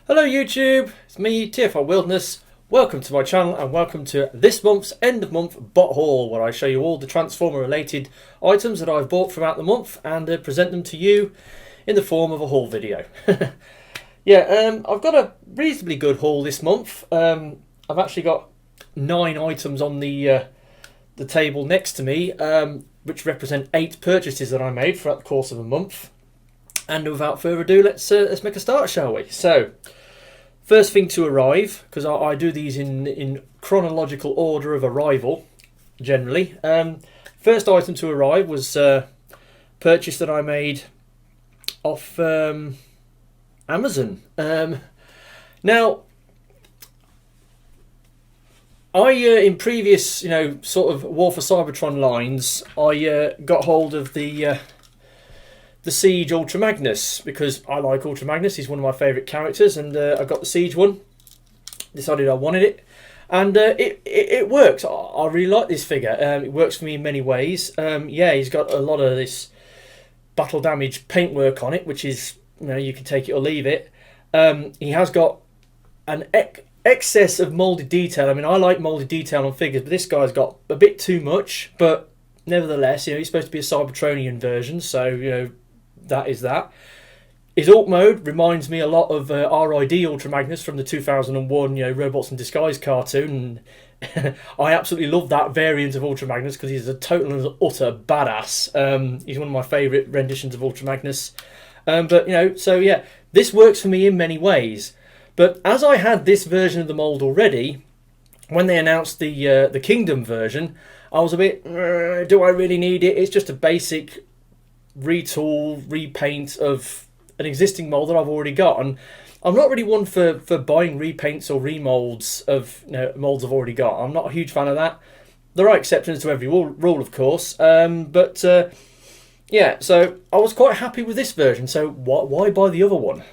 Hello YouTube, it's me, TFR Wilderness. Welcome to my channel and welcome to this month's end of month bot haul, where I show you all the Transformer related items that I've bought throughout the month and present them to you in the form of a haul video. I've got a reasonably good haul this month. I've actually got 9 items on the table next to me, which represent 8 purchases that I made throughout the course of a month. And without further ado, let's make a start, shall we? So, first thing to arrive, because I do these in chronological order of arrival, generally. First item to arrive was a purchase that I made off Amazon. Now, in previous, sort of War for Cybertron lines, I got hold of the Siege Ultra Magnus, because I like Ultra Magnus. He's one of my favourite characters, and I got the Siege one. Decided I wanted it, and it works. I really like this figure. It works for me in many ways. He's got a lot of this battle damage paintwork on it, which is, you can take it or leave it. He has got an excess of moulded detail. I mean, I like moulded detail on figures, but this guy's got a bit too much. But nevertheless, he's supposed to be a Cybertronian version, so that is that. His Alt mode reminds me a lot of RID Ultra Magnus from the 2001 Robots in Disguise cartoon. And I absolutely love that variant of Ultra Magnus because he's a total and utter badass. He's one of my favourite renditions of Ultra Magnus. This works for me in many ways. But as I had this version of the mould already, when they announced the Kingdom version, I was a bit, do I really need it? It's just a basic retool, repaint of an existing mould that I've already got, and I'm not really one for buying repaints or remolds of moulds I've already got. I'm not a huge fan of that. There are exceptions to every rule, of course, so I was quite happy with this version, so why buy the other one?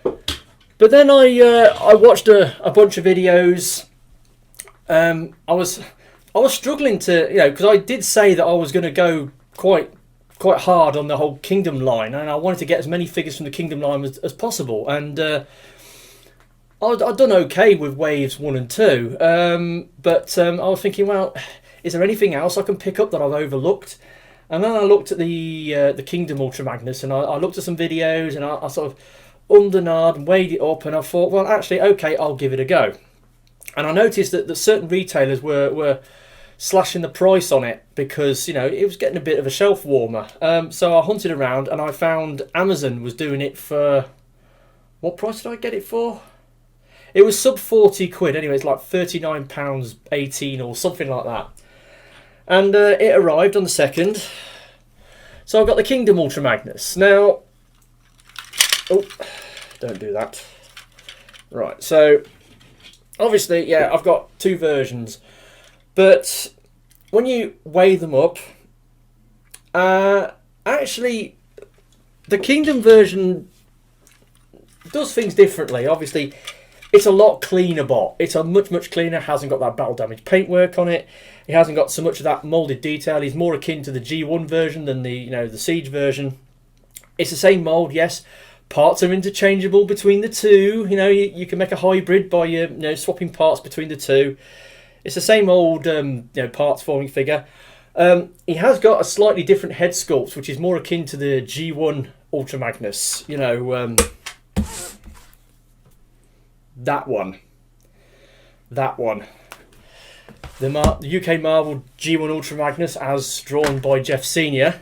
But then I watched a bunch of videos. I was struggling to, because I did say that I was going to go quite hard on the whole Kingdom line, and I wanted to get as many figures from the Kingdom line as possible, and I'd done okay with waves 1 and 2, but I was thinking, well, is there anything else I can pick up that I've overlooked? And then I looked at the Kingdom Ultra Magnus, and I looked at some videos, and I sort of ummed and ahed and weighed it up, and I thought, well, actually, okay, I'll give it a go. And I noticed that certain retailers were slashing the price on it because it was getting a bit of a shelf warmer. So I hunted around and I found Amazon was doing it for, what price did I get it for? It was sub 40 quid anyway. It's like £39.18 or something like that. And it arrived on the 2nd. So I've got the Kingdom Ultra Magnus. Now, don't do that. Right, so obviously, I've got 2 versions. But when you weigh them up, actually, the Kingdom version does things differently. Obviously, it's a lot cleaner bot. It's a much cleaner. Hasn't got that battle damage paintwork on it. It hasn't got so much of that moulded detail. He's more akin to the G1 version than the Siege version. It's the same mould, yes. Parts are interchangeable between the two. You can make a hybrid by swapping parts between the two. It's the same old parts forming figure. He has got a slightly different head sculpt, which is more akin to the G1 Ultra Magnus. That one. The UK Marvel G1 Ultra Magnus, as drawn by Jeff Senior.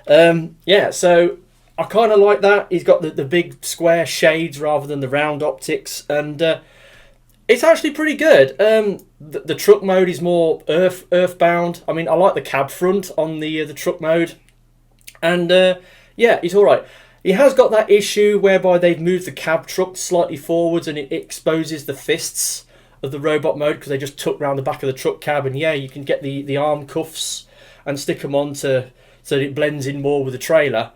So I kind of like that. He's got the big square shades rather than the round optics, and it's actually pretty good. The truck mode is more earthbound. I mean, I like the cab front on the truck mode. And he's alright. He has got that issue whereby they've moved the cab truck slightly forwards and it exposes the fists of the robot mode because they just tuck round the back of the truck cab. And you can get the arm cuffs and stick them on so that it blends in more with the trailer.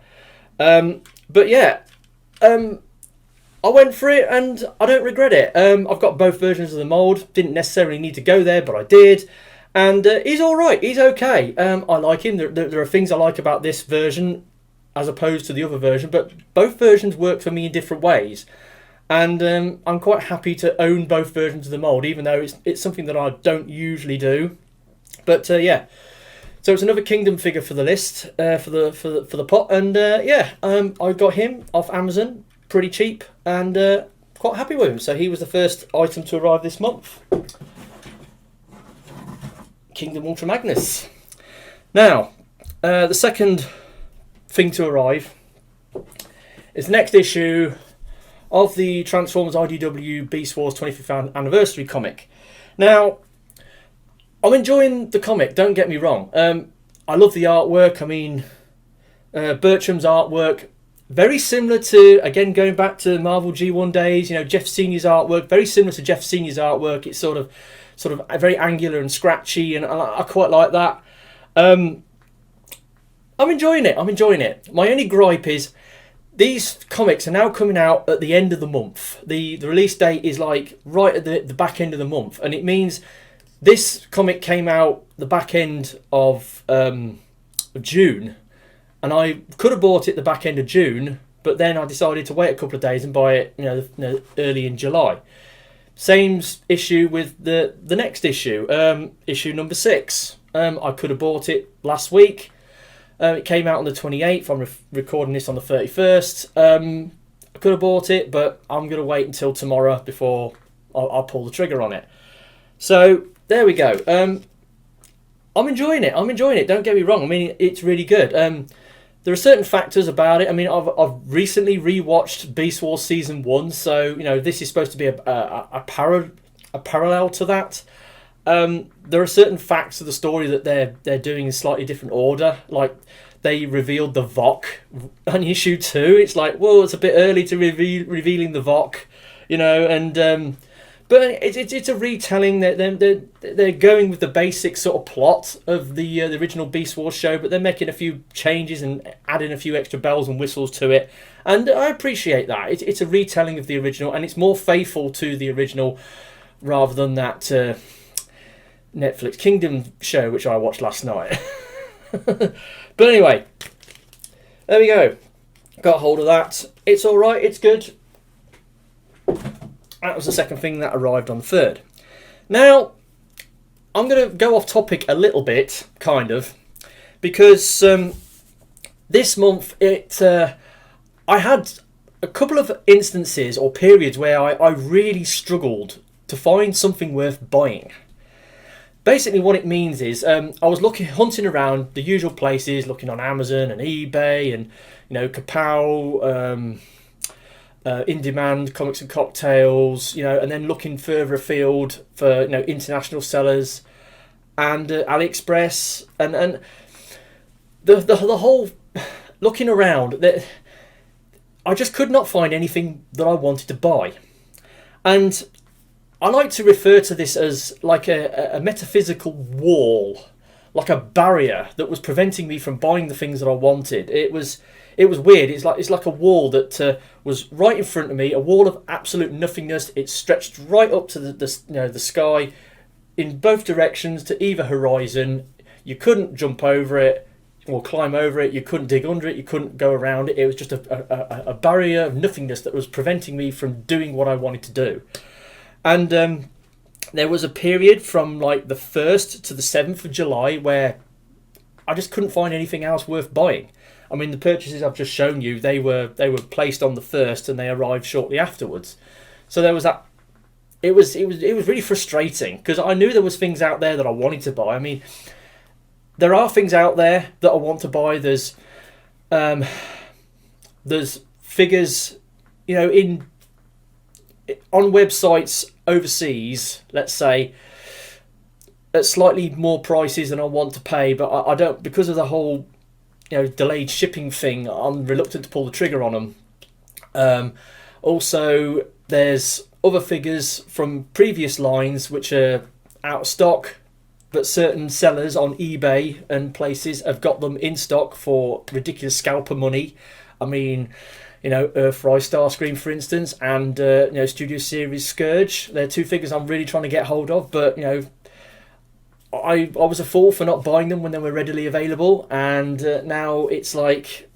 I went for it and I don't regret it. I've got both versions of the mould. Didn't necessarily need to go there, but I did. And he's alright. He's okay. I like him. There are things I like about this version as opposed to the other version, but both versions work for me in different ways. and I'm quite happy to own both versions of the mould, even though it's something that I don't usually do. But yeah, so it's another Kingdom figure for the list, for the pot, and yeah, I got him off Amazon pretty cheap, and quite happy with him. So he was the first item to arrive this month. Kingdom Ultra Magnus. Now, the second thing to arrive is the next issue of the Transformers IDW Beast Wars 25th Anniversary comic. Now, I'm enjoying the comic, don't get me wrong. I love the artwork. I mean, Bertram's artwork, very similar to, again, going back to Marvel G1 days, you know, Jeff Senior's artwork, very similar to Jeff Senior's artwork. It's sort of very angular and scratchy, and I quite like that. I'm enjoying it. My only gripe is these comics are now coming out at the end of the month. The release date is like right at the back end of the month, and it means this comic came out the back end of June, and I could have bought it the back end of June, but then I decided to wait a couple of days and buy it, you know, early in July. Same issue with the next issue, issue number 6. I could have bought it last week. It came out on the 28th. I'm recording this on the 31st. I could have bought it, but I'm going to wait until tomorrow before I'll pull the trigger on it. So there we go. I'm enjoying it. Don't get me wrong. I mean, it's really good. There are certain factors about it. I mean, I've recently rewatched Beast Wars Season 1, so, you know, this is supposed to be a parallel to that. There are certain facts of the story that they're doing in slightly different order. Like, they revealed the VOC on issue 2. It's like, well, it's a bit early to revealing the VOC, you know, and but it's a retelling. They're going with the basic sort of plot of the original Beast Wars show, but they're making a few changes and adding a few extra bells and whistles to it, and I appreciate that. It's a retelling of the original, and it's more faithful to the original rather than that Netflix Kingdom show which I watched last night. But anyway, there we go. Got hold of that. It's all right. It's good. That was the second thing that arrived on the 3rd. Now, I'm going to go off topic a little bit, kind of, because this month I had a couple of instances or periods where I really struggled to find something worth buying. Basically, what it means is I was hunting around the usual places, looking on Amazon and eBay and, you know, Kapow, In Demand, Comics and Cocktails, you know, and then looking further afield for, you know, international sellers and AliExpress and the whole looking around. I just could not find anything that I wanted to buy, and I like to refer to this as like a metaphysical wall, like a barrier that was preventing me from buying the things that I wanted. It was weird. It's like a wall that was right in front of me, a wall of absolute nothingness. It stretched right up to the sky, in both directions to either horizon. You couldn't jump over it or climb over it. You couldn't dig under it. You couldn't go around it. It was just a barrier of nothingness that was preventing me from doing what I wanted to do. And there was a period from like the 1st to the 7th of July where I just couldn't find anything else worth buying. I mean, the purchases I've just shown you, they were placed on the 1st and they arrived shortly afterwards. So there was that. It was really frustrating because I knew there was things out there that I wanted to buy. I mean, there are things out there that I want to buy. There's figures, you know, on websites overseas, let's say, at slightly more prices than I want to pay, but I don't, because of the whole, you know, delayed shipping thing, I'm reluctant to pull the trigger on them. Also, there's other figures from previous lines which are out of stock, but certain sellers on eBay and places have got them in stock for ridiculous scalper money. I mean, you know, Earthrise Starscream, for instance, and you know, Studio Series Scourge. They're two figures I'm really trying to get hold of, but you know, I was a fool for not buying them when they were readily available, and now it's like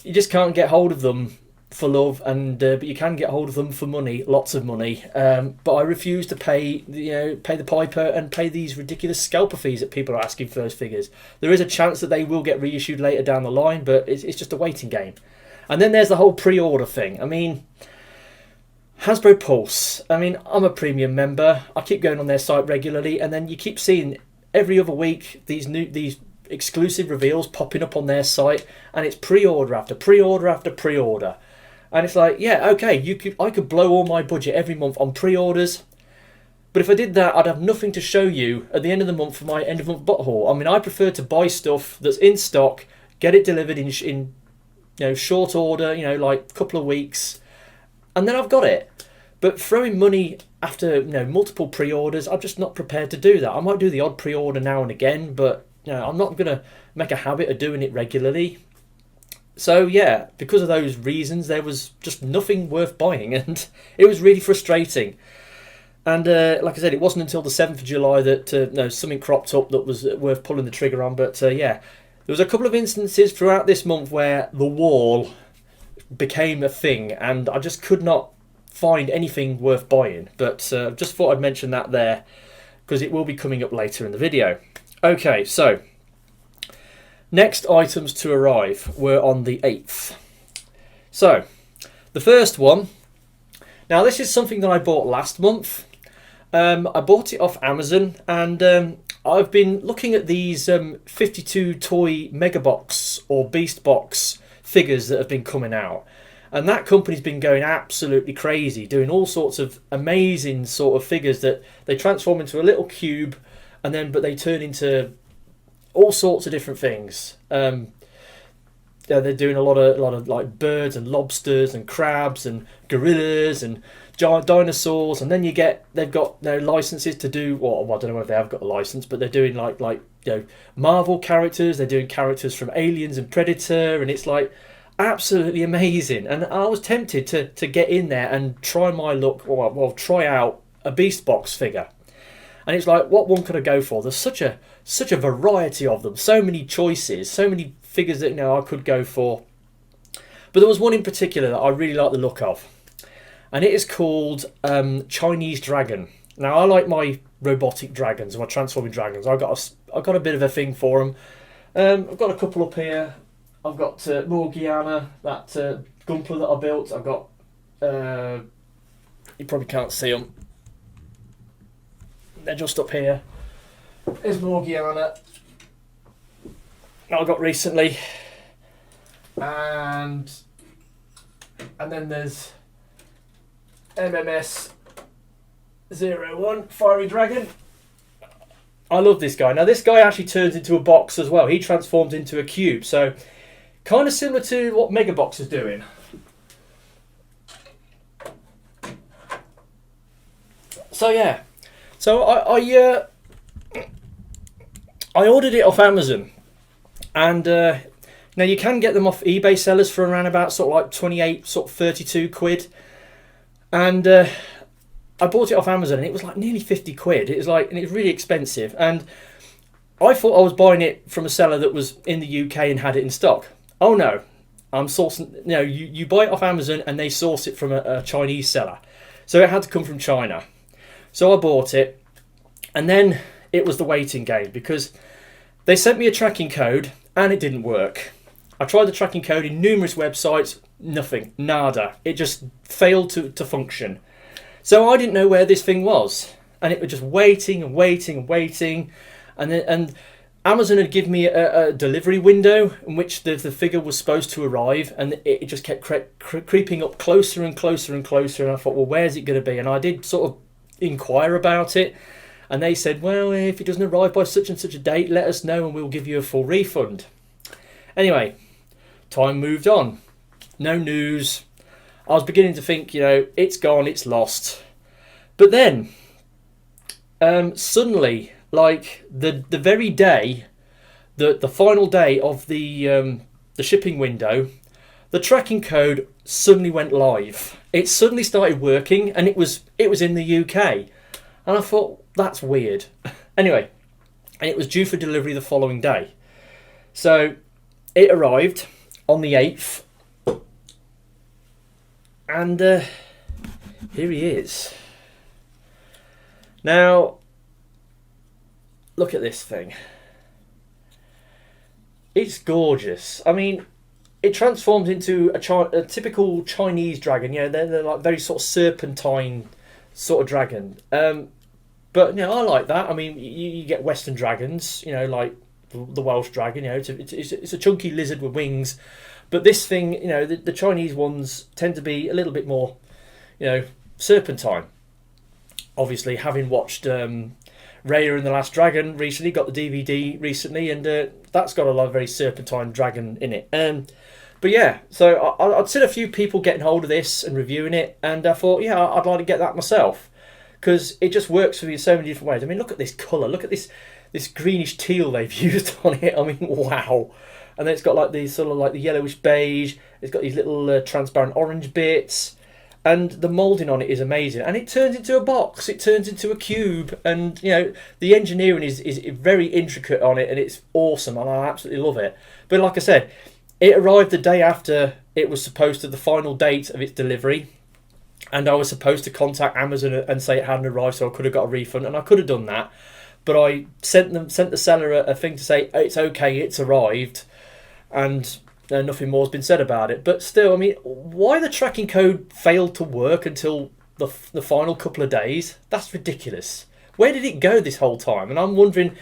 you just can't get hold of them for love, and but you can get hold of them for money, lots of money. But I refuse to pay the piper and pay these ridiculous scalper fees that people are asking for those figures. There is a chance that they will get reissued later down the line, but it's just a waiting game. And then there's the whole pre-order thing. I mean, Hasbro Pulse. I mean, I'm a premium member. I keep going on their site regularly, and then you keep seeing every other week these exclusive reveals popping up on their site, and it's pre-order after pre-order after pre-order. And it's like, yeah, okay, I could blow all my budget every month on pre-orders, but if I did that, I'd have nothing to show you at the end of the month for my end of month bot haul. I mean, I prefer to buy stuff that's in stock, get it delivered in short order, like a couple of weeks, and then I've got it. But throwing money after multiple pre-orders, I'm just not prepared to do that. I might do the odd pre-order now and again, but I'm not going to make a habit of doing it regularly. So yeah, because of those reasons, there was just nothing worth buying, and it was really frustrating. And like I said, it wasn't until the 7th of July that something cropped up that was worth pulling the trigger on. But yeah, there was a couple of instances throughout this month where the wall became a thing, and I just could not find anything worth buying. But just thought I'd mention that there, because it will be coming up later in the video. Okay, so next items to arrive were on the 8th. So the first one, now this is something that I bought last month. I bought it off Amazon, and I've been looking at these 52 toy Megabox or Beast Box figures that have been coming out. And that company's been going absolutely crazy, doing all sorts of amazing sort of figures that they transform into a little cube, but they turn into all sorts of different things. They're doing a lot of like birds and lobsters and crabs and gorillas and giant dinosaurs, and then they've got licenses to do. Well, I don't know if they have got a license, but they're doing like Marvel characters. They're doing characters from Aliens and Predator, and it's like absolutely amazing. And I was tempted to get in there and try my luck, or try out a Beast Box figure. And it's like, what one could I go for? There's such a variety of them, so many choices, so many figures that I could go for. But there was one in particular that I really like the look of, and it is called Chinese Dragon. Now I like my robotic dragons, my transforming dragons. I've got a bit of a thing for them. I've got a couple up here. I've got Morgiana, that Gunpla that I built. I've got you probably can't see them. They're just up here. There's Morgiana that I got recently, and then there's MMS-01 Fiery Dragon. I love this guy. Now this guy actually turns into a box as well. He transforms into a cube, so kind of similar to what Megabox is doing. So yeah. So I ordered it off Amazon, and now you can get them off eBay sellers for around about sort of like 28, sort of 32 quid, and I bought it off Amazon, and it was like nearly 50 quid. It was like, and it's really expensive, and I thought I was buying it from a seller that was in the UK and had it in stock. Oh no, I'm sourcing. You buy it off Amazon and they source it from a Chinese seller, so it had to come from China. So I bought it, and then it was the waiting game, because they sent me a tracking code and it didn't work. I tried the tracking code in numerous websites, nothing, nada. It just failed to function. So I didn't know where this thing was, and it was just waiting and waiting and waiting, and Amazon had given me a delivery window in which the figure was supposed to arrive, and it just kept creeping up closer and closer and closer, and I thought, well, where's it going to be? And I did sort of inquire about it, and they said, well, if it doesn't arrive by such and such a date, let us know and we'll give you a full refund. Anyway, time moved on, no news. I was beginning to think, it's gone, it's lost. But then suddenly, like the very day, the final day of the shipping window, the tracking code suddenly went live. It suddenly started working, and it was in the UK, and I thought, that's weird. Anyway, and it was due for delivery the following day, so it arrived on the 8th, And here he is. Now, look at this thing. It's gorgeous. I mean, it transforms into a typical Chinese dragon. You know, they're like very sort of serpentine sort of dragon. But you know, I like that. I mean, you get Western dragons. You know, like the Welsh dragon. You know, it's a chunky lizard with wings. But this thing, you know, the Chinese ones tend to be a little bit more, you know, serpentine. Obviously, having watched Raya and the Last Dragon recently, got the DVD recently, and that's got a lot of very serpentine dragon in it. But yeah, so I'd seen a few people getting hold of this and reviewing it, and I thought, yeah, I'd like to get that myself, because it just works for me in so many different ways. I mean, look at this colour, look at this greenish teal they've used on it. I mean, wow. And then it's got like these sort of like the yellowish beige, it's got these little transparent orange bits, and the moulding on it is amazing. And it turns into a box, it turns into a cube, and you know, the engineering is very intricate on it, and it's awesome, and I absolutely love it. But like I said, it arrived the day after it was supposed to, the final date of its delivery, and I was supposed to contact Amazon and say it hadn't arrived, so I could have got a refund, and I could have done that. But I sent the seller a thing to say it's okay, it's arrived, and nothing more has been said about it. But still, I mean, why the tracking code failed to work until the final couple of days? That's ridiculous. Where did it go this whole time? And I'm wondering,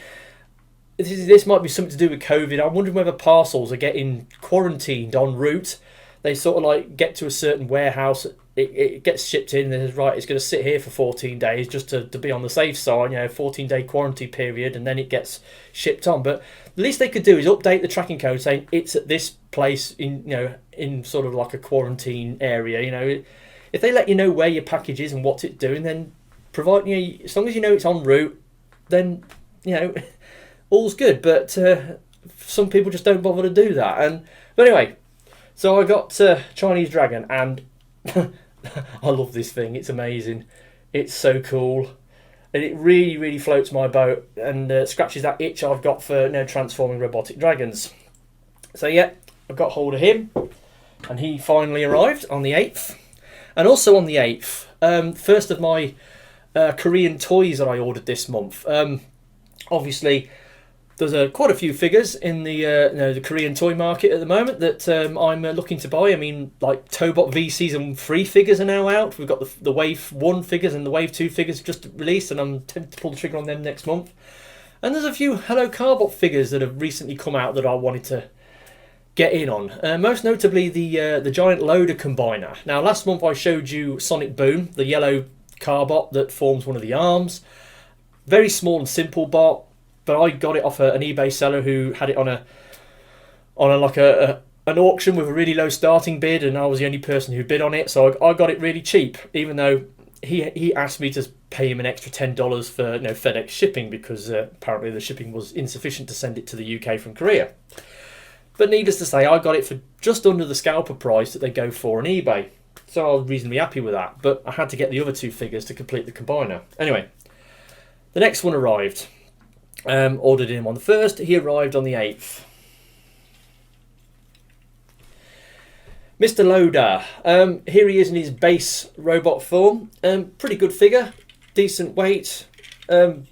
this might be something to do with COVID. I'm wondering whether parcels are getting quarantined en route. They sort of like get to a certain warehouse, it gets shipped in, and it's right, it's going to sit here for 14 days just to be on the safe side, you know, 14-day quarantine period, and then it gets shipped on. But the least they could do is update the tracking code saying it's at this place in, you know, in sort of like a quarantine area. You know, if they let you know where your package is and what it's doing, then provide, you know, as long as you know it's en route, then, you know, all's good. But some people just don't bother to do that. But anyway, so I got Chinese Dragon, and I love this thing. It's amazing. It's so cool. And it really, really floats my boat and scratches that itch I've got for, you know, transforming robotic dragons. So yeah, I got hold of him, and he finally arrived on the 8th. And also on the 8th, first of my Korean toys that I ordered this month. Obviously, there's quite a few figures in the you know, the Korean toy market at the moment that I'm looking to buy. I mean, like Tobot V Season 3 figures are now out. We've got the Wave 1 figures and the Wave 2 figures just released, and I'm tempted to pull the trigger on them next month. And there's a few Hello Carbot figures that have recently come out that I wanted to get in on. Most notably the giant loader combiner. Now, last month I showed you Sonic Boom, the yellow Carbot that forms one of the arms. Very small and simple bot. But I got it off an eBay seller who had it on an auction with a really low starting bid, and I was the only person who bid on it, so I got it really cheap. Even though he asked me to pay him an extra $10 for, you know, FedEx shipping, because apparently the shipping was insufficient to send it to the UK from Korea. But needless to say, I got it for just under the scalper price that they go for on eBay, so I was reasonably happy with that. But I had to get the other two figures to complete the combiner. Anyway, the next one arrived. Ordered him on the 1st, he arrived on the 8th. Mr. Loader, here he is in his base robot form. Pretty good figure, decent weight. You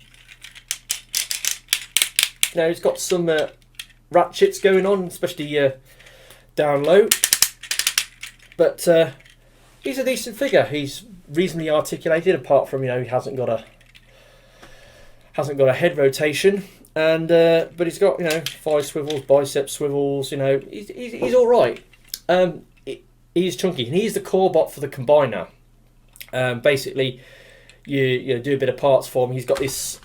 know, he's got some ratchets going on, especially down low. But he's a decent figure. He's reasonably articulated, apart from, you know, he hasn't got a head rotation, and but he's got, you know, 5 swivels, bicep swivels. You know, he's all right. He's chunky, and he's the core bot for the combiner. Basically, you do a bit of parts for him. He's got this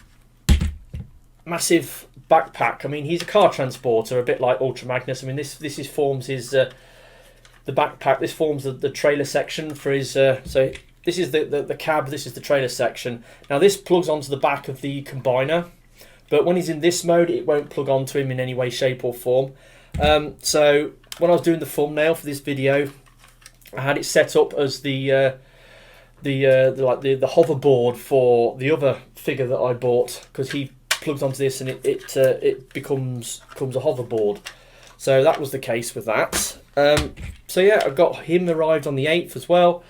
massive backpack. I mean, he's a car transporter, a bit like Ultra Magnus. I mean, this forms his the backpack. This forms the trailer section for his. So this is the cab, this is the trailer section. Now this plugs onto the back of the combiner, but when he's in this mode, it won't plug onto him in any way, shape or form. So when I was doing the thumbnail for this video, I had it set up as the hoverboard for the other figure that I bought, because he plugs onto this and it becomes a hoverboard. So that was the case with that. So yeah, I got him, arrived on the 8th as well.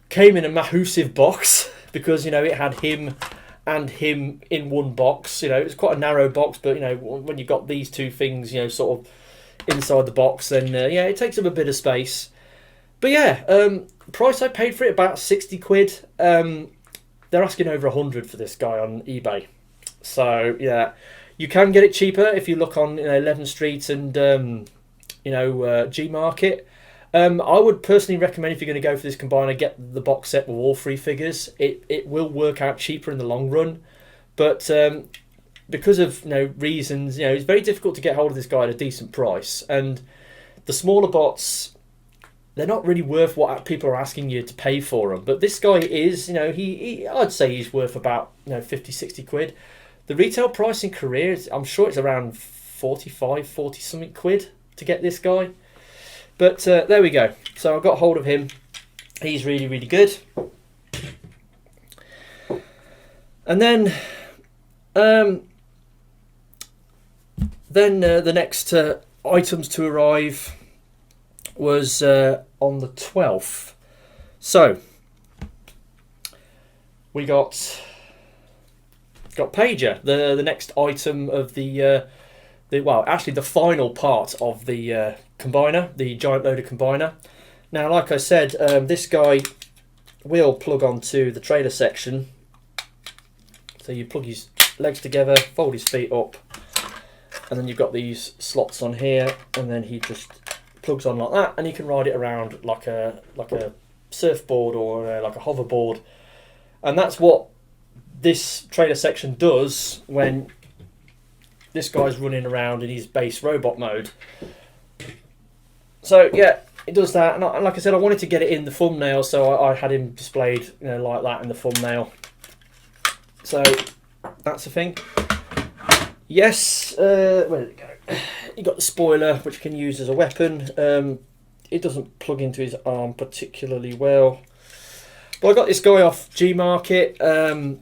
Came in a massive box because, you know, it had him and him in one box. You know, it's quite a narrow box, but, you know, when you've got these two things, you know, sort of inside the box, then yeah, it takes up a bit of space. But yeah, price I paid for it, about 60 quid. They're asking over 100 for this guy on eBay. So yeah, you can get it cheaper if you look on 11th Street and G Market. I would personally recommend, if you're going to go for this combiner, get the box set with all 3 figures. It will work out cheaper in the long run, but because of reasons, it's very difficult to get hold of this guy at a decent price. And the smaller bots, they're not really worth what people are asking you to pay for them. But this guy is, I'd say he's worth about 50, 60 quid. The retail price in Korea, I'm sure it's around 45, 40 something quid to get this guy. But there we go. So I got hold of him. He's really, really good. And then the next items to arrive was on the 12th. So we got Pager, the next item of the final part of the combiner, the giant loader combiner. Now, like I said, this guy will plug onto the trailer section. So you plug his legs together, fold his feet up, and then you've got these slots on here, and then he just plugs on like that, and you can ride it around like a surfboard or like a hoverboard. And that's what this trailer section does when this guy's running around in his base robot mode. So yeah, it does that. And like I said, I wanted to get it in the thumbnail, so I had him displayed like that in the thumbnail. So that's the thing. Yes, where did it go? You got the spoiler, which you can use as a weapon. It doesn't plug into his arm particularly well. But I got this guy off G Market.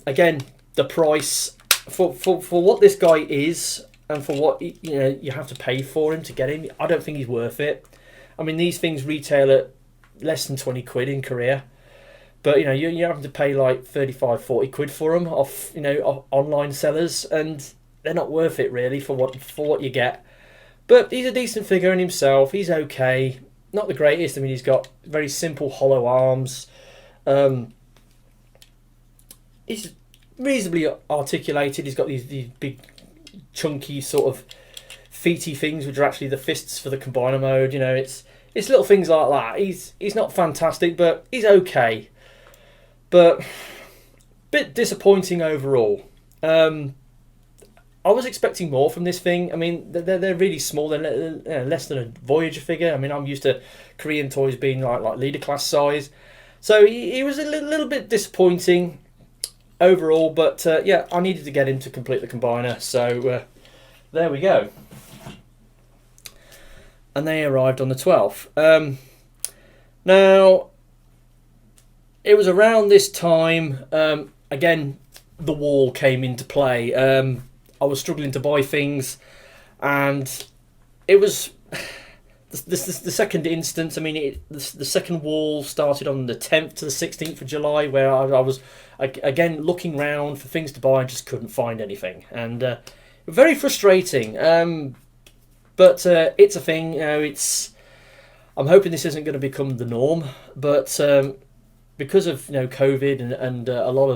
Again, the price for what this guy is and for what you have to pay for him to get him, I don't think he's worth it. I mean, these things retail at less than 20 quid in Korea. But you're having to pay like 35, 40 quid for them off online sellers, and they're not worth it really for what you get. But he's a decent figure in himself. He's okay, not the greatest. I mean, he's got very simple hollow arms. He's reasonably articulated. He's got these big chunky sort of feety things, which are actually the fists for the combiner mode. It's little things like that. He's not fantastic, but he's okay. But bit disappointing overall. I was expecting more from this thing. I mean, they're really small. They're less than a Voyager figure. I mean, I'm used to Korean toys being like leader class size. So he was a little bit disappointing overall. But yeah, I needed to get him to complete the combiner. So there we go. And they arrived on the 12th. Now, it was around this time, again, the wall came into play. I was struggling to buy things, and it was the second instance. I mean, the second wall started on the 10th to the 16th of July, where I was, again, looking round for things to buy and just couldn't find anything. And very frustrating. But it's a thing. I'm hoping this isn't going to become the norm, but because of COVID and a lot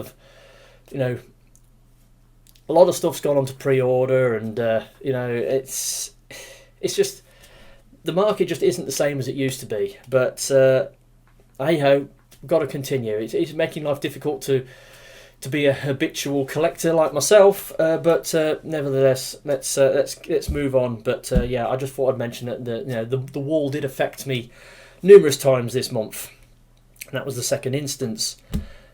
of stuff's gone on to pre-order, and it's just the market just isn't the same as it used to be. But hey ho, got to continue. It's making life difficult to be a habitual collector like myself. But nevertheless, let's move on. But yeah, I just thought I'd mention that the wall did affect me numerous times this month. And that was the second instance.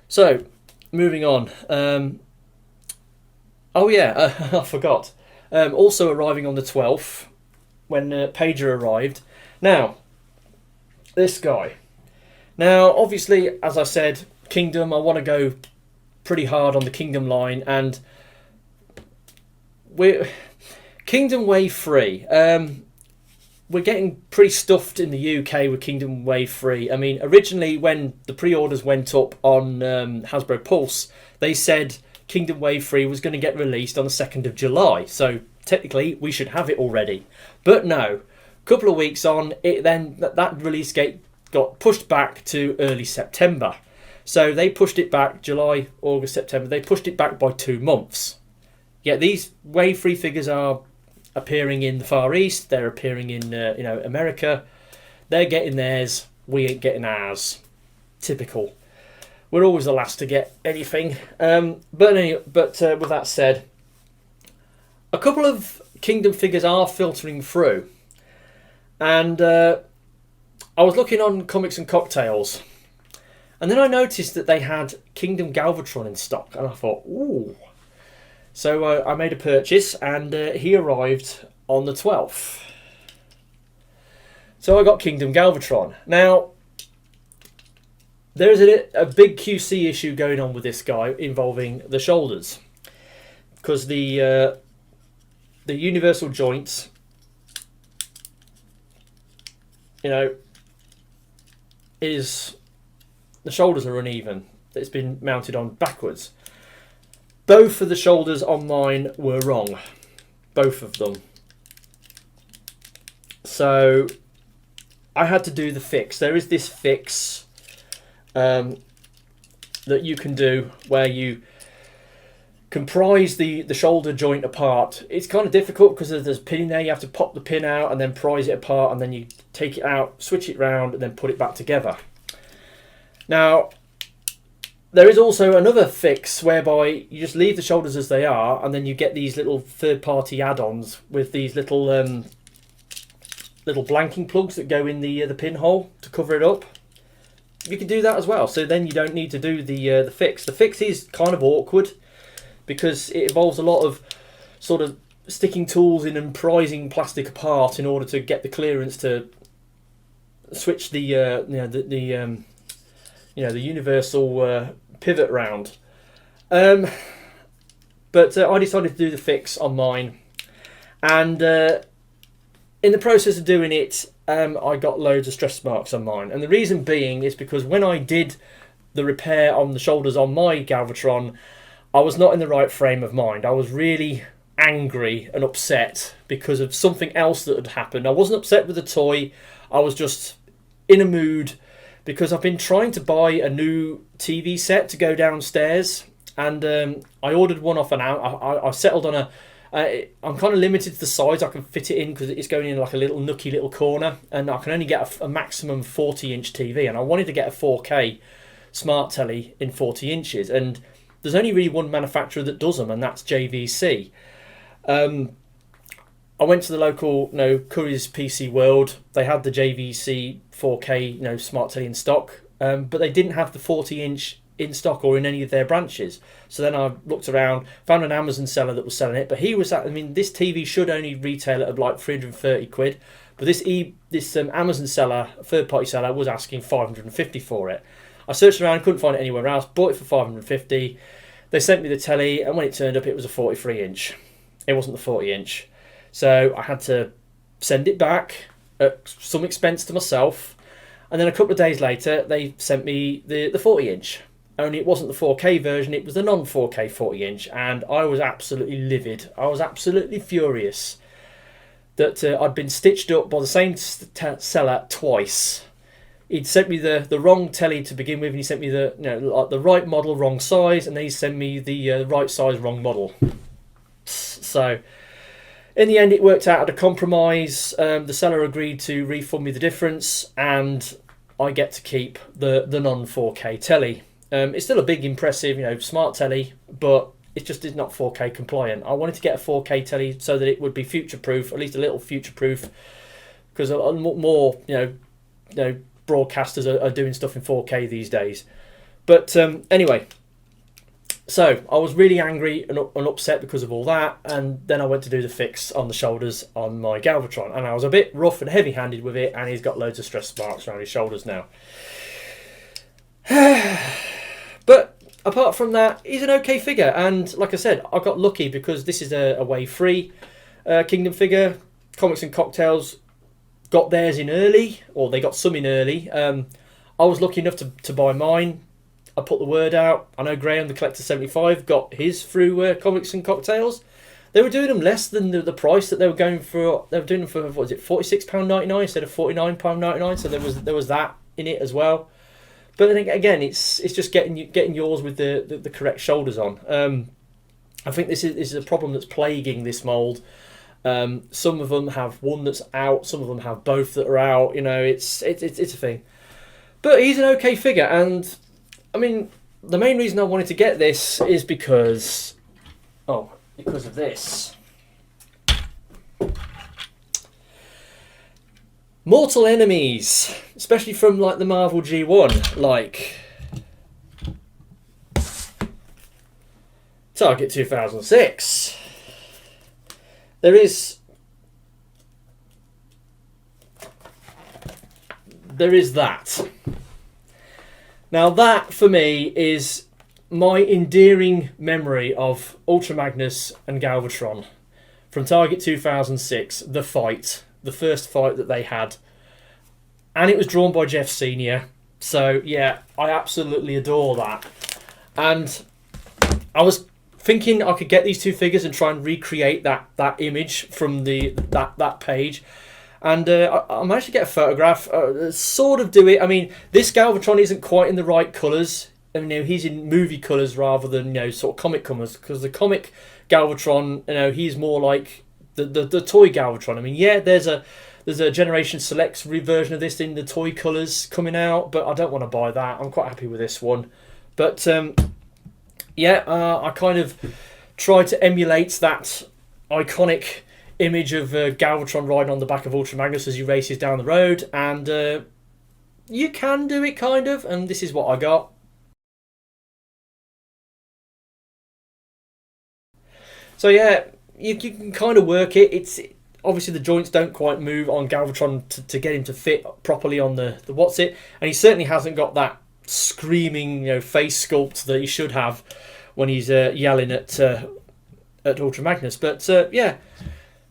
So, moving on. I forgot. Also arriving on the 12th, when Pager arrived. Now, this guy. Now, obviously, as I said, Kingdom, I want to go pretty hard on the Kingdom line. And we're Kingdom Wave 3. we're getting pretty stuffed in the UK with Kingdom Wave 3. I mean, originally when the pre-orders went up on Hasbro Pulse, they said Kingdom Wave 3 was going to get released on the 2nd of July. So technically we should have it already. But no, a couple of weeks on, that release date got pushed back to early September. So they pushed it back July, August, September. They pushed it back by 2 months. Yet these Wave 3 figures are appearing in the Far East. They're appearing in America. They're getting theirs. We ain't getting ours. Typical. We're always the last to get anything. But with that said, a couple of Kingdom figures are filtering through. And I was looking on Comics and Cocktails. And then I noticed that they had Kingdom Galvatron in stock. And I thought, ooh. So I made a purchase, and he arrived on the 12th. So I got Kingdom Galvatron. Now, there is a big QC issue going on with this guy involving the shoulders. Because the universal joints, the shoulders are uneven. It's been mounted on backwards. Both of the shoulders on mine were wrong. Both of them. So I had to do the fix. There is this fix that you can do where you can prise the shoulder joint apart. It's kind of difficult because there's a pin in there. You have to pop the pin out and then prise it apart, and then you take it out, switch it round, and then put it back together. Now, there is also another fix whereby you just leave the shoulders as they are, and then you get these little third-party add-ons with these little blanking plugs that go in the pinhole to cover it up. You can do that as well, so then you don't need to do the fix. The fix is kind of awkward because it involves a lot of sort of sticking tools in and prising plastic apart in order to get the clearance to switch the universal pivot round. But I decided to do the fix on mine, and in the process of doing it, I got loads of stress marks on mine. And the reason being is because when I did the repair on the shoulders on my Galvatron, I was not in the right frame of mind. I was really angry and upset because of something else that had happened. I wasn't upset with the toy. I was just in a mood because I've been trying to buy a new TV set to go downstairs, and I ordered one off an out. I settled on I'm kind of limited to the size I can fit it in because it's going in like a little nooky little corner, and I can only get a maximum 40-inch TV, and I wanted to get a 4K smart telly in 40 inches, and there's only really one manufacturer that does them, and that's JVC. I went to the local, Curry's PC World. They had the JVC 4K, smart telly in stock, but they didn't have the 40-inch in stock or in any of their branches. So then I looked around, found an Amazon seller that was selling it, but this TV should only retail at like 330 quid, but this Amazon seller, third-party seller, was asking 550 for it. I searched around, couldn't find it anywhere else, bought it for 550. They sent me the telly, and when it turned up, it was a 43-inch. It wasn't the 40-inch. So I had to send it back at some expense to myself. And then a couple of days later, they sent me the 40-inch. Only it wasn't the 4K version, it was the non-4K 40-inch. And I was absolutely livid. I was absolutely furious that I'd been stitched up by the same seller twice. He'd sent me the wrong telly to begin with, and he sent me the right model, wrong size, and then he sent me the right size, wrong model. So in the end, it worked out at a compromise. The seller agreed to refund me the difference, and I get to keep the non-4K telly. It's still a big, impressive, smart telly, but it just is not 4K compliant. I wanted to get a 4K telly so that it would be future-proof, at least a little future-proof, because more, broadcasters are doing stuff in 4K these days. But anyway. So I was really angry and upset because of all that, and then I went to do the fix on the shoulders on my Galvatron, and I was a bit rough and heavy-handed with it, and he's got loads of stress marks around his shoulders now. But apart from that, he's an okay figure, and like I said, I got lucky because this is a Wave 3 Kingdom figure. Comics and Cocktails got theirs in early, or they got some in early. I was lucky enough to buy mine. I put the word out. I know Graham, the Collector 75, got his through Comics and Cocktails. They were doing them less than the price that they were going for. They were doing them for, what was it, £46.99 instead of £49.99. So there was that in it as well. But then again, it's just getting yours with the correct shoulders on. I think this is a problem that's plaguing this mould. Some of them have one that's out. Some of them have both that are out. You know, it's a thing. But he's an okay figure, and I mean, the main reason I wanted to get this is because of this. Mortal enemies, especially from like the Marvel G1, like Target 2006. There is that. Now that for me is my endearing memory of Ultra Magnus and Galvatron from Target 2006, the fight, the first fight that they had. And it was drawn by Jeff Sr. So yeah, I absolutely adore that. And I was thinking I could get these two figures and try and recreate that image from that page. And I managed to get a photograph, sort of do it. I mean, this Galvatron isn't quite in the right colours. I mean, you know, he's in movie colours rather than, you know, sort of comic colours. Because the comic Galvatron, you know, he's more like the toy Galvatron. I mean, yeah, there's a Generation Selects version of this in the toy colours coming out, but I don't want to buy that. I'm quite happy with this one. But yeah, I kind of tried to emulate that iconic image of Galvatron riding on the back of Ultra Magnus as he races down the road, and you can do it kind of, and this is what I got. So yeah, you can kind of work it. It's obviously the joints don't quite move on Galvatron to get him to fit properly on the what's it, and he certainly hasn't got that screaming, you know, face sculpt that he should have when he's yelling at Ultra Magnus. But yeah.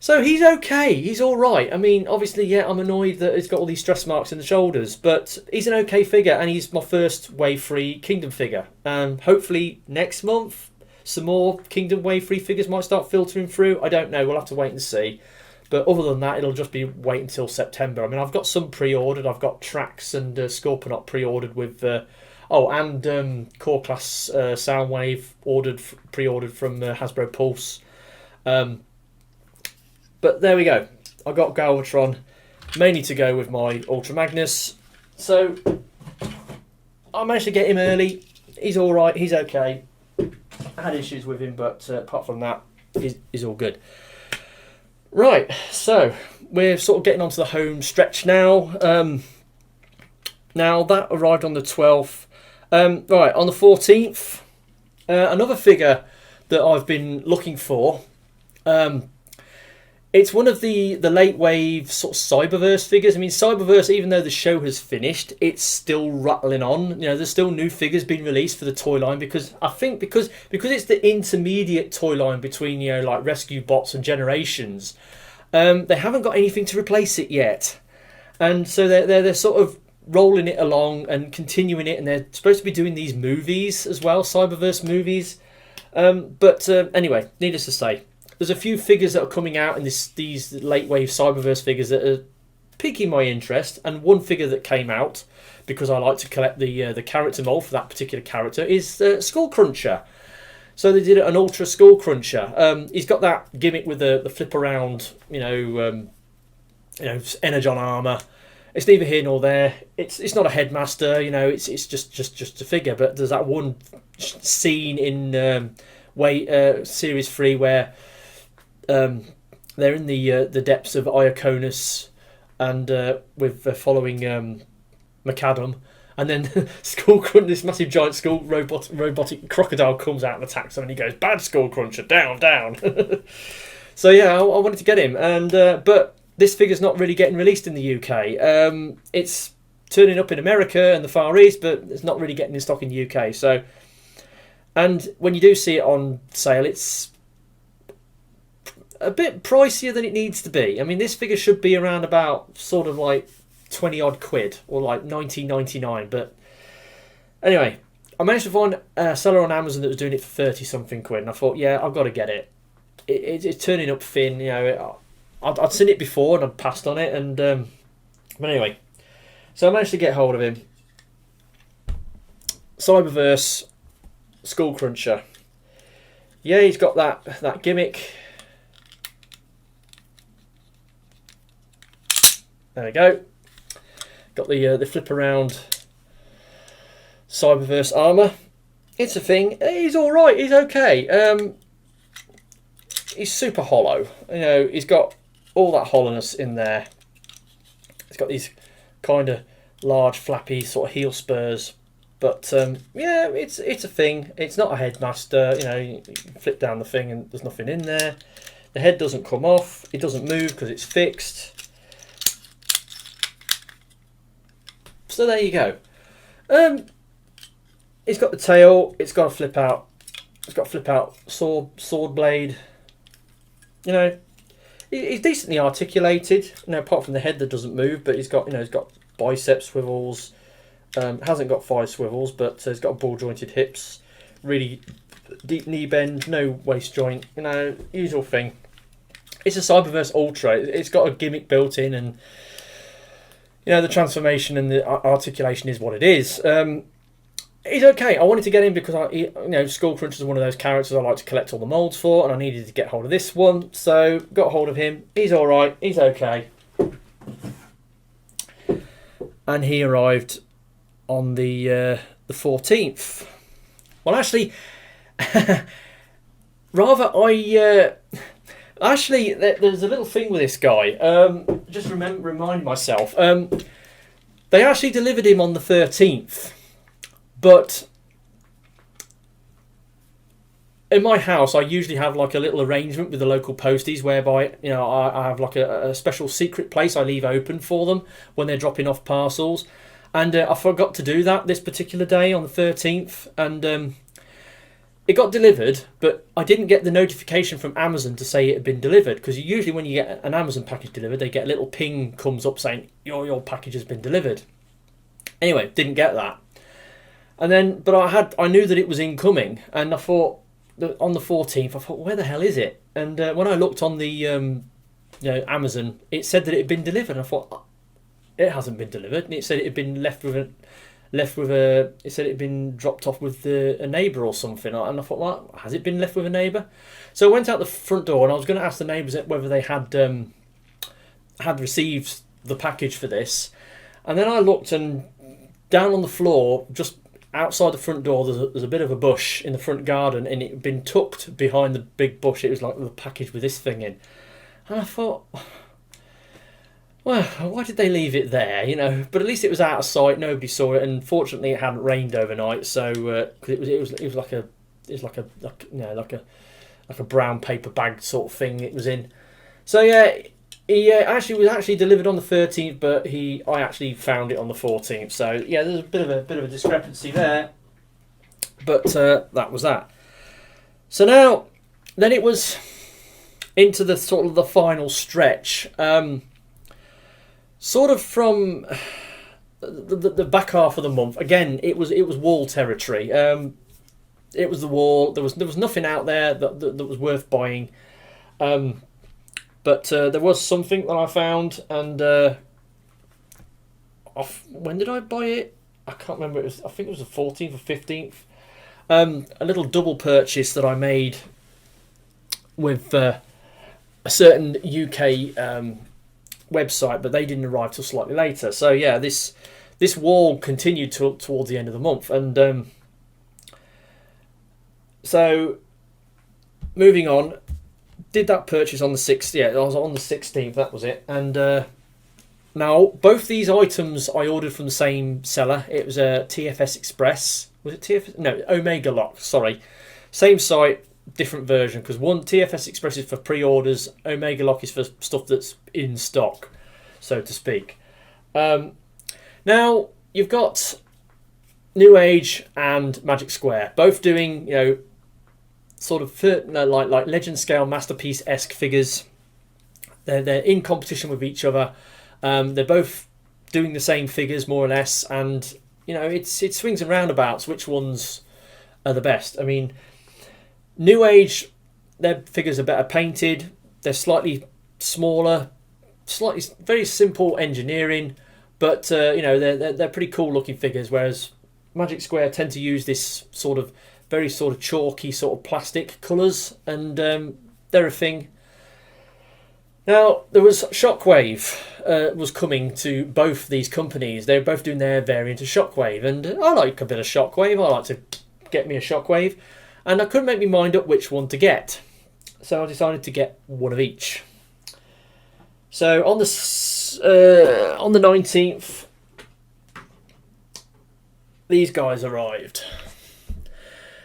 So he's okay, he's alright. I mean, obviously, yeah, I'm annoyed that he's got all these stress marks in the shoulders, but he's an okay figure, and he's my first Wave 3 Kingdom figure. Hopefully next month, some more Kingdom Wave 3 figures might start filtering through. I don't know, we'll have to wait and see. But other than that, it'll just be wait until September. I mean, I've got some pre-ordered. I've got Trax and Scorponok pre-ordered with... Core Class Soundwave pre-ordered from Hasbro Pulse. But there we go. I got Galvatron, mainly to go with my Ultra Magnus. So I managed to get him early. He's all right. He's okay. I had issues with him, but apart from that, he's all good. Right. So we're sort of getting onto the home stretch now. Now that arrived on the 12th. Right, on the 14th, another figure that I've been looking for. It's one of the late wave sort of Cyberverse figures. I mean, Cyberverse, even though the show has finished, it's still rattling on. You know, there's still new figures being released for the toy line because I think because it's the intermediate toy line between, you know, like Rescue Bots and Generations. They haven't got anything to replace it yet, and so they're sort of rolling it along and continuing it, and they're supposed to be doing these movies as well, Cyberverse movies. But anyway, needless to say, there's a few figures that are coming out in these late wave Cyberverse figures that are piquing my interest, and one figure that came out because I like to collect the character mold for that particular character is Skullcruncher. So they did an Ultra Skullcruncher. He's got that gimmick with the flip around, Energon armor. It's neither here nor there. It's not a headmaster, you know. It's just a figure. But there's that one scene in Series 3 where they're in the depths of Ioconus and with following Macadam, and then this massive giant skull robotic crocodile comes out and attacks them, and he goes, "Bad Skullcruncher, down." So yeah, I wanted to get him, and but this figure's not really getting released in the UK. It's turning up in America and the Far East, but it's not really getting in stock in the UK. So, and when you do see it on sale, it's a bit pricier than it needs to be. I mean, this figure should be around about sort of like 20 odd quid or like 19.99. But anyway, I managed to find a seller on Amazon that was doing it for 30 something quid, and I thought, yeah, I've got to get it. It's turning up thin, you know. I'd seen it before and I'd passed on it, and but anyway, so I managed to get hold of him. Cyberverse Skullcruncher. Yeah, he's got that gimmick. There we go. Got the flip around Cyberverse armor. It's a thing. He's all right. He's okay. He's super hollow. You know, he's got all that hollowness in there. He's got these kind of large, flappy sort of heel spurs. But yeah, it's a thing. It's not a headmaster. You know, you flip down the thing and there's nothing in there. The head doesn't come off. It doesn't move because it's fixed. So there you go. It's got the tail. It's got a flip out. It's got a flip out sword blade. You know, he's decently articulated. You know, apart from the head that doesn't move, but he's got, you know, he's got bicep swivels. Hasn't got thigh swivels, but he's got ball jointed hips. Really deep knee bend. No waist joint. You know, usual thing. It's a Cyberverse Ultra. It's got a gimmick built in, and you know, the transformation and the articulation is what it is. He's okay. I wanted to get him because you know, Skullcruncher is one of those characters I like to collect all the molds for, and I needed to get hold of this one, so got hold of him. He's all right. He's okay. And he arrived on the 14th. Well, actually, actually, there's a little thing with this guy. Just remind myself. They actually delivered him on the 13th. But in my house, I usually have like a little arrangement with the local posties whereby, you know, I have like a special secret place I leave open for them when they're dropping off parcels. And I forgot to do that this particular day on the 13th. And it got delivered, but I didn't get the notification from Amazon to say it had been delivered. Because usually when you get an Amazon package delivered, they get a little ping comes up saying, your package has been delivered. Anyway, didn't get that. And then, but I knew that it was incoming, and I thought that on the 14th, I thought, where the hell is it? And when I looked on the, you know, Amazon, it said that it had been delivered. And I thought, it hasn't been delivered. And it said it had been it said it had been dropped off with a neighbour or something. And I thought, well, has it been left with a neighbour? So I went out the front door, and I was going to ask the neighbours whether they had received the package for this. And then I looked, and down on the floor, just outside the front door, there's a bit of a bush in the front garden, and it had been tucked behind the big bush. It was like the package with this thing in. And I thought, well, why did they leave it there? You know, but at least it was out of sight. Nobody saw it, and fortunately, it hadn't rained overnight. So it was like a brown paper bag sort of thing it was in. So yeah. He actually was delivered on the 13th, but I actually found it on the 14th. So yeah, there's a bit of a discrepancy there. But that was that. So now, then it was into the sort of the final stretch. Sort of from the back half of the month. Again, it was wall territory. It was the wall. There was nothing out there that was worth buying. But there was something that I found, and when did I buy it? I can't remember. I think it was the 14th or 15th. A little double purchase that I made with a certain UK website, but they didn't arrive till slightly later. So yeah, this wall continued towards the end of the month, and so moving on. Did that purchase on the 6th? Yeah, I was on the 16th. That was it. And now both these items I ordered from the same seller. It was a TFS Express. Was it TFS? No, Omega Lock. Sorry, same site, different version. Because one TFS Express is for pre-orders. Omega Lock is for stuff that's in stock, so to speak. Now you've got New Age and Magic Square, both doing, you know, sort of like legend scale masterpiece-esque figures. They're in competition with each other. They're both doing the same figures more or less, and you know it swings and roundabouts which ones are the best. I mean, New Age, their figures are better painted. They're slightly smaller, very simple engineering, but you know they're pretty cool looking figures. Whereas Magic Square tend to use this very chalky sort of plastic colours, and they're a thing. Now there was Shockwave was coming to both these companies. They were both doing their variant of Shockwave, and I like a bit of Shockwave. I like to get me a Shockwave, and I couldn't make my mind up which one to get, so I decided to get one of each. So on the 19th, these guys arrived.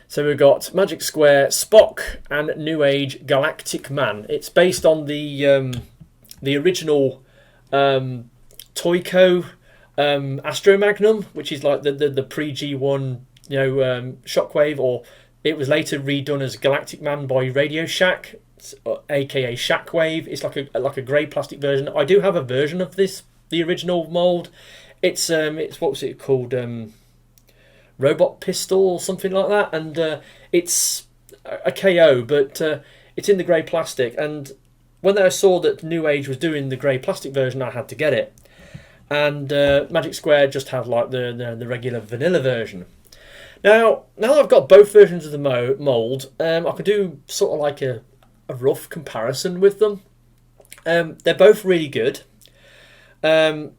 So we've got Magic Square Spock and New Age Galactic Man. It's based on the original Toyco Astro Magnum, which is like the pre-G1 Shockwave, or it was later redone as Galactic Man by Radio Shack, aka Shackwave. It's like a grey plastic version. I do have a version of this, the original mould. It's what was it called? Robot Pistol or something like that, and it's a KO, but it's in the grey plastic. And when I saw that New Age was doing the grey plastic version, I had to get it. And Magic Square just have like the regular vanilla version. Now that I've got both versions of the mould, I could do sort of like a rough comparison with them. They're both really good. The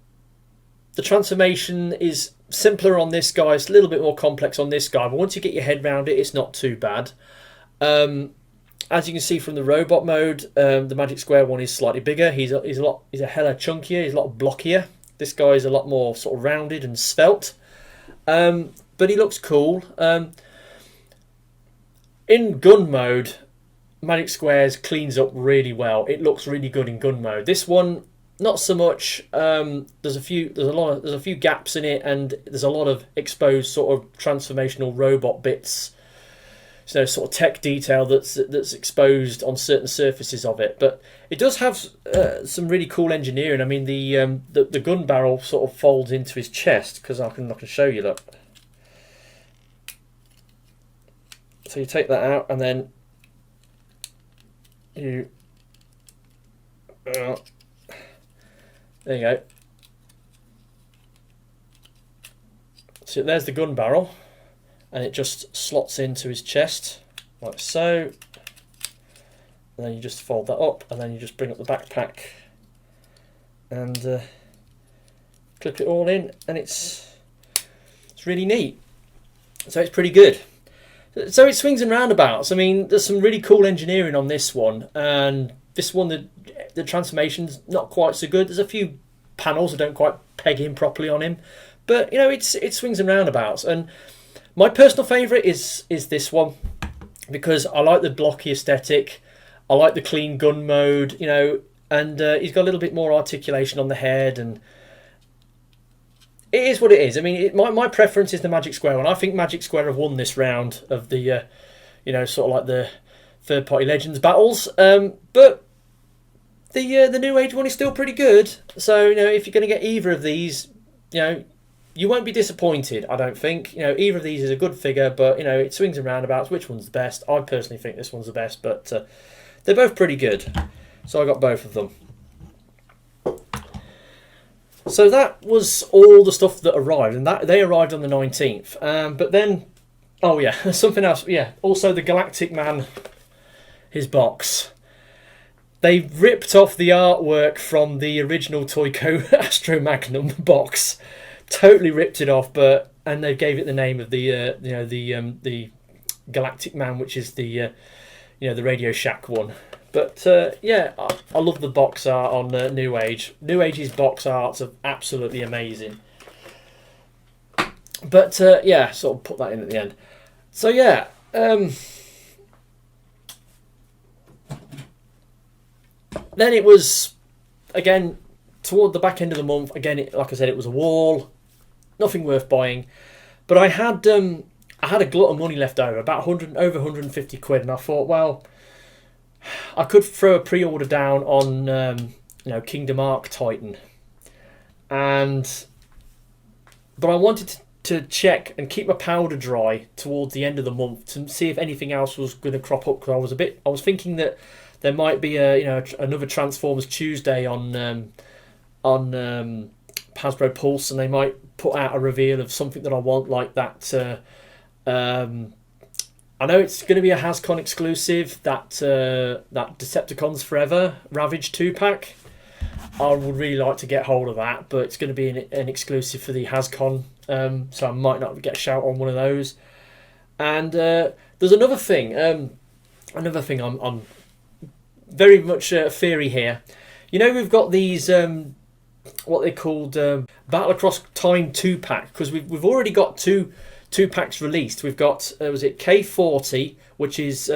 transformation is simpler on this guy. It's a little bit more complex on this guy, but once you get your head around it, it's not too bad. As you can see from the robot mode, the Magic Square one is slightly bigger. He's a hella chunkier. He's a lot blockier. This guy's a lot more sort of rounded and svelte, but he looks cool. In gun mode, Magic Squares cleans up really well. It looks really good in gun mode. This one, not so much. There's a few gaps in it, and there's a lot of exposed sort of transformational robot bits. So sort of tech detail that's exposed on certain surfaces of it. But it does have some really cool engineering. I mean, the gun barrel sort of folds into his chest, because I can show you. Look. So you take that out, and then you. There you go. So there's the gun barrel, and it just slots into his chest like so. And then you just fold that up, and then you just bring up the backpack and clip it all in, and it's really neat. So it's pretty good. So it swings and roundabouts. I mean, there's some really cool engineering on this one, and this one, the transformation's not quite so good. There's a few panels that don't quite peg in properly on him, but you know, it swings and roundabouts. And my personal favourite is this one, because I like the blocky aesthetic. I like the clean gun mode, you know, and he's got a little bit more articulation on the head, and it is what it is. I mean, my preference is the Magic Square one. I think Magic Square have won this round of the, sort of like the third-party Legends battles. But the New Age one is still pretty good. So, you know, if you're going to get either of these, you know, you won't be disappointed, I don't think. You know, either of these is a good figure, but, you know, it swings and roundabouts. Which one's the best? I personally think this one's the best, but they're both pretty good. So I got both of them. So that was all the stuff that arrived, and that they arrived on the 19th. But then, oh yeah, something else. Yeah, also the Galactic Man, his box. They ripped off the artwork from the original Toyco Astro Magnum box, totally ripped it off. And they gave it the name of the Galactic Man, which is the Radio Shack one. But yeah, I love the box art on New Age. New Age's box arts are absolutely amazing. But yeah, sort of put that in at the end. So yeah, then it was, again, toward the back end of the month. Again, like I said, it was a wall, nothing worth buying. But I had I had a glut of money left over, about 100, over 150 quid, and I thought, well, I could throw a pre-order down on Kingdom Arc Titan, but I wanted to check and keep my powder dry towards the end of the month to see if anything else was going to crop up, because I was thinking that there might be another Transformers Tuesday on Hasbro Pulse, and they might put out a reveal of something that I want, like that. I know it's going to be a HasCon exclusive, that Decepticons Forever Ravage 2-pack. I would really like to get hold of that, but it's going to be an exclusive for the HasCon, so I might not get a shout on one of those. And there's another thing. I'm very much a theory here. We've got these what they called Battle Across Time 2-pack, because we've already got two packs released. We've got was it K40, which is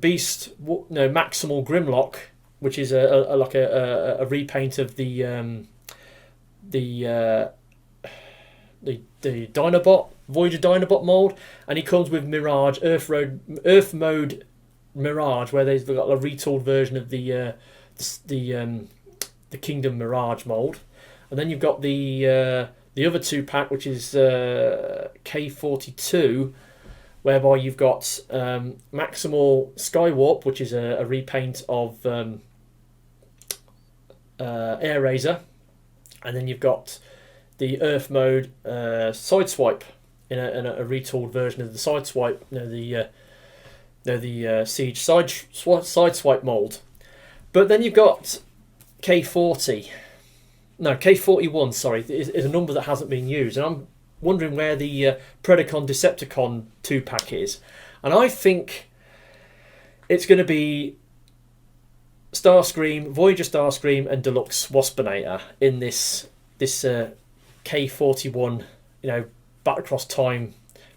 Beast, Maximal Grimlock, which is a repaint of the Dinobot, Voyager Dinobot mold, and he comes with Mirage Earth Mode Mirage, where they've got a retooled version of the Kingdom Mirage mold, and then you've got the other 2-pack, which is K42, whereby you've got Maximal Skywarp, which is a repaint of Air Razor, and then you've got the Earth Mode Sideswipe in a retooled version of the Sideswipe, the Siege Sideswipe mold. But then you've got K41, sorry, is a number that hasn't been used, and I'm wondering where the Predacon Decepticon 2-pack is, and I think it's going to be Starscream, Voyager Starscream, and Deluxe Waspinator in this K41, Battle Across Time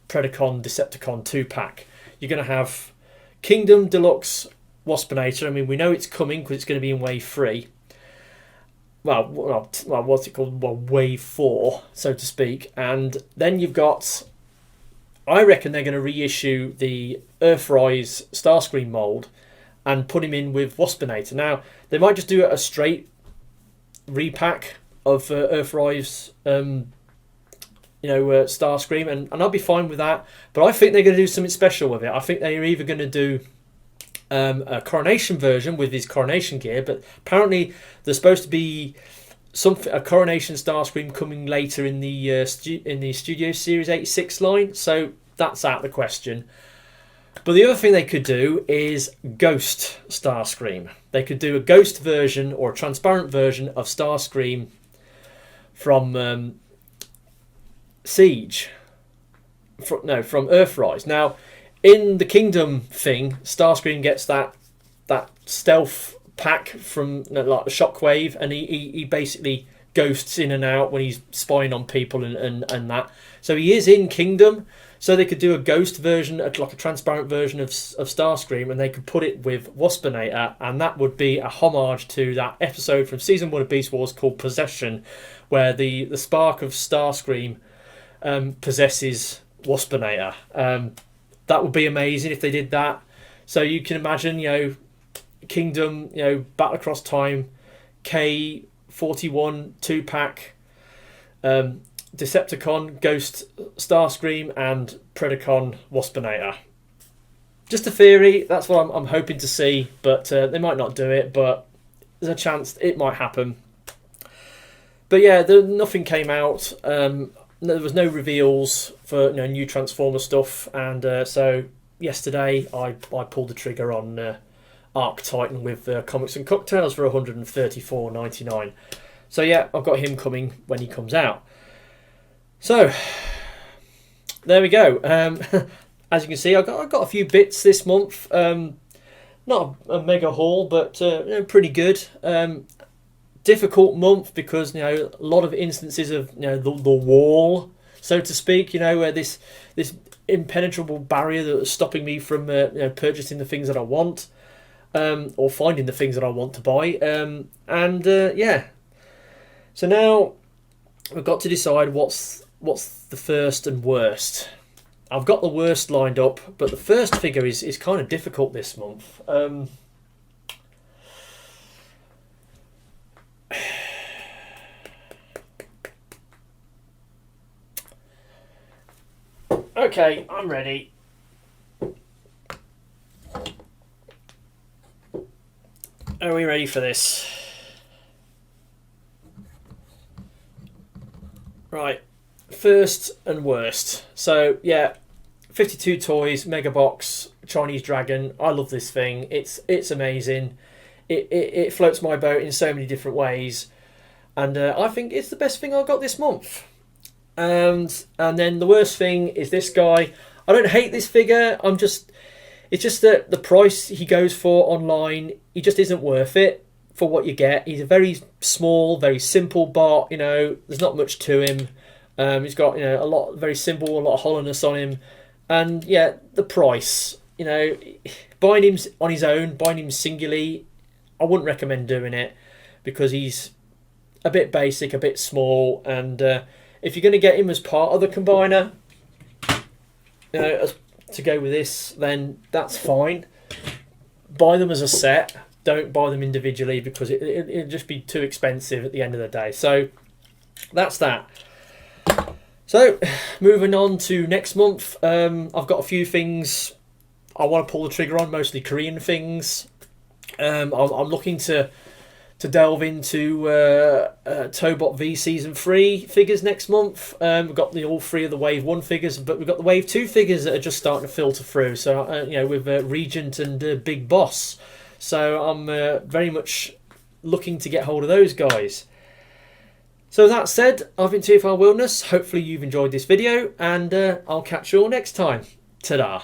Predacon Decepticon 2-pack. You're going to have Kingdom Deluxe Waspinator. I mean, we know it's coming because it's going to be in Wave 3. Well, what's it called? Well, Wave 4, so to speak. And then you've got, I reckon they're going to reissue the Earthrise Starscream mould and put him in with Waspinator. Now, they might just do a straight repack of Earthrise, Starscream, and I'll be fine with that. But I think they're going to do something special with it. I think they're either going to do a coronation version with his coronation gear, but apparently there's supposed to be a coronation Starscream coming later in the Studio Series 86 line, so that's out of the question. But the other thing they could do is Ghost Starscream. They could do a ghost version or a transparent version of Starscream from Siege, from Earthrise. Now, in the Kingdom thing, Starscream gets that stealth pack from like the Shockwave, and he basically ghosts in and out when he's spying on people and that. So he is in Kingdom. So they could do a ghost version, like a transparent version of Starscream, and they could put it with Waspinator, and that would be a homage to that episode from Season 1 of Beast Wars called Possession, where the spark of Starscream possesses Waspinator. That would be amazing if they did that. So you can imagine, Kingdom, Battle Across Time, K41 2-pack, Decepticon, Ghost Starscream, and Predacon Waspinator. Just a theory. That's what I'm hoping to see, but they might not do it. But there's a chance it might happen. But yeah, nothing came out. There was no reveals for new Transformer stuff, and so yesterday I pulled the trigger on Arc Titan with Comics and Cocktails for $134.99. So yeah, I've got him coming when he comes out. So there we go. As you can see, I've got a few bits this month. Not a mega haul, but pretty good. Difficult month because a lot of instances of the wall, so to speak. Where this impenetrable barrier that was stopping me from purchasing the things that I want, or finding the things that I want to buy. So now I've got to decide what's what's the first and worst. I've got the worst lined up, but the first figure is kind of difficult this month. Okay, I'm ready. Are we ready for this? Right, first and worst. So yeah, 52 toys, Megabox, Chinese Dragon. I love this thing. It's amazing. It floats my boat in so many different ways, and I think it's the best thing I got this month. And then the worst thing is this guy. I don't hate this figure. It's just that the price he goes for online, he just isn't worth it for what you get. He's a very small, very simple bot. You know, there's not much to him. He's got, you know, a lot, very simple, a lot of hollowness on him, and yeah, the price. You know, buying him on his own, buying him singularly, I wouldn't recommend doing it because he's a bit basic, a bit small, and if you're going to get him as part of the combiner, you know, to go with this, then that's fine. Buy them as a set. Don't buy them individually because it'll just be too expensive at the end of the day. So that's that. So moving on to next month, I've got a few things I want to pull the trigger on, mostly Korean things. I'm looking to delve into Tobot V Season 3 figures next month. We've got all three of the Wave 1 figures, but we've got the Wave 2 figures that are just starting to filter through. So, you know, with Regent and Big Boss. So I'm very much looking to get hold of those guys. So that said, I've been TFR Wilderness. Hopefully you've enjoyed this video, and I'll catch you all next time. Ta-da!